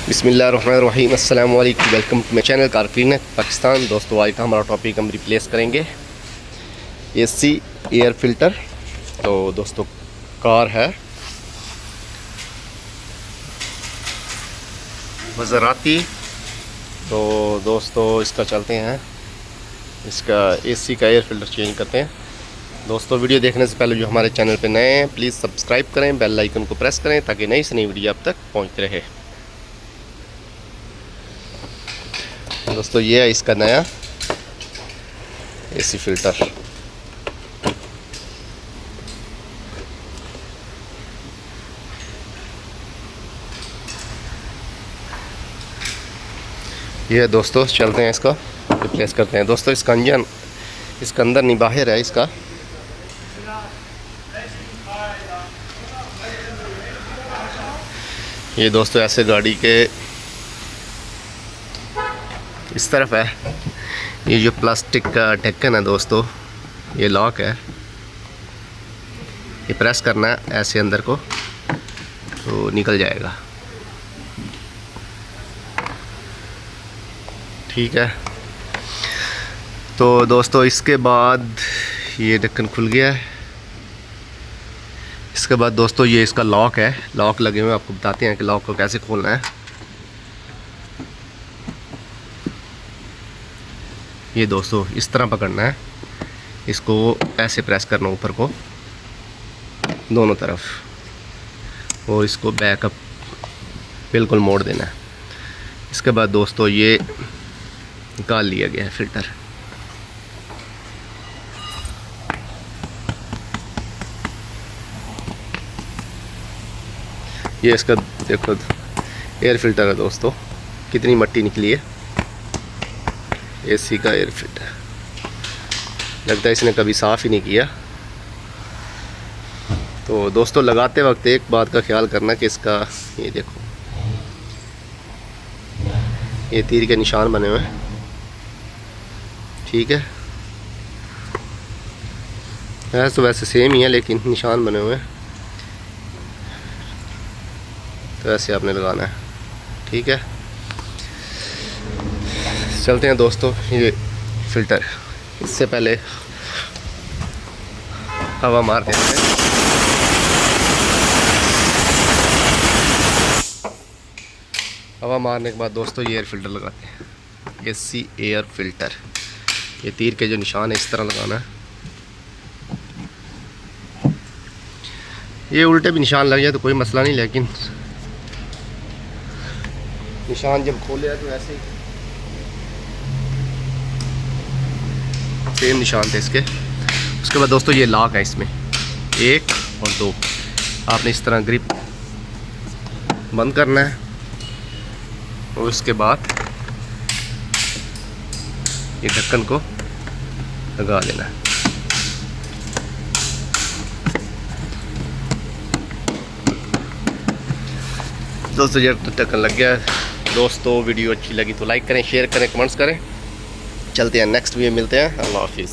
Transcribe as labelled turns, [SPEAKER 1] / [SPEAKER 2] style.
[SPEAKER 1] बिस्मिल्लाहिर्रहमानिर्रहीम अस्सलाम वालेकुम। Welcome to my channel car cleaner Pakistan. दोस्तों आज का हमारा टॉपिक हम रिप्लेस करेंगे एसी एयर फिल्टर। तो दोस्तों कार है मज़राती। तो दोस्तों इसका चलते हैं, इसका एसी का एयर फिल्टर चेंज करते हैं। दोस्तों वीडियो देखने से पहले जो हमारे चैनल पे नए हैं प्लीज़ सब्सक्राइब करें, बेल आइकन को प्रेस करें ताकि नई से नई वीडियो आप तक पहुँचती रहे। दोस्तों ये है इसका नया एसी फिल्टर। ये है दोस्तों, चलते हैं इसका रिप्लेस करते हैं। दोस्तों इसका इंजन इसका अंदर नहीं बाहर है इसका। ये दोस्तों ऐसे गाड़ी के इस तरफ है। ये जो प्लास्टिक का ढक्कन है दोस्तों, ये लॉक है। ये प्रेस करना है ऐसे अंदर को तो निकल जाएगा। ठीक है। तो दोस्तों इसके बाद ये ढक्कन खुल गया है। इसके बाद दोस्तों ये इसका लॉक है, लॉक लगे हुए, आपको बताते हैं कि लॉक को कैसे खोलना है। ये दोस्तों इस तरह पकड़ना है, इसको ऐसे प्रेस करना ऊपर को दोनों तरफ, और इसको बैकअप बिल्कुल मोड़ देना है। इसके बाद दोस्तों ये निकाल लिया गया है फिल्टर। ये इसका देखो एयर फिल्टर है दोस्तों, कितनी मट्टी निकली है। एसी का एयर फिल्टर लगता है इसने कभी साफ़ ही नहीं किया। तो दोस्तों लगाते वक्त एक बात का ख्याल करना कि इसका ये देखो ये तीर के निशान बने हुए हैं। ठीक है, तो वैसे सेम ही है लेकिन निशान बने हुए हैं, तो ऐसे आपने लगाना है। ठीक है, चलते हैं दोस्तों। ये फिल्टर इससे पहले हवा मार देते हैं। हवा मारने के बाद दोस्तों ये एयर फिल्टर लगाते हैं। एसी एयर फिल्टर, ये तीर के जो निशान है इस तरह लगाना है। ये उल्टे भी निशान लग जाए तो कोई मसला नहीं, लेकिन निशान जब खोले तो ऐसे ही सेम निशान थे इसके। उसके बाद दोस्तों ये लॉक है, इसमें 1 और 2 आपने इस तरह ग्रिप बंद करना है, और उसके बाद ये ढक्कन को लगा लेना है। दोस्तों ये ढक्कन लग गया है। दोस्तों वीडियो अच्छी लगी तो लाइक करें, शेयर करें, कमेंट्स करें। चलते हैं नेक्स्ट वीडियो मिलते हैं। अल्लाह हाफिज़।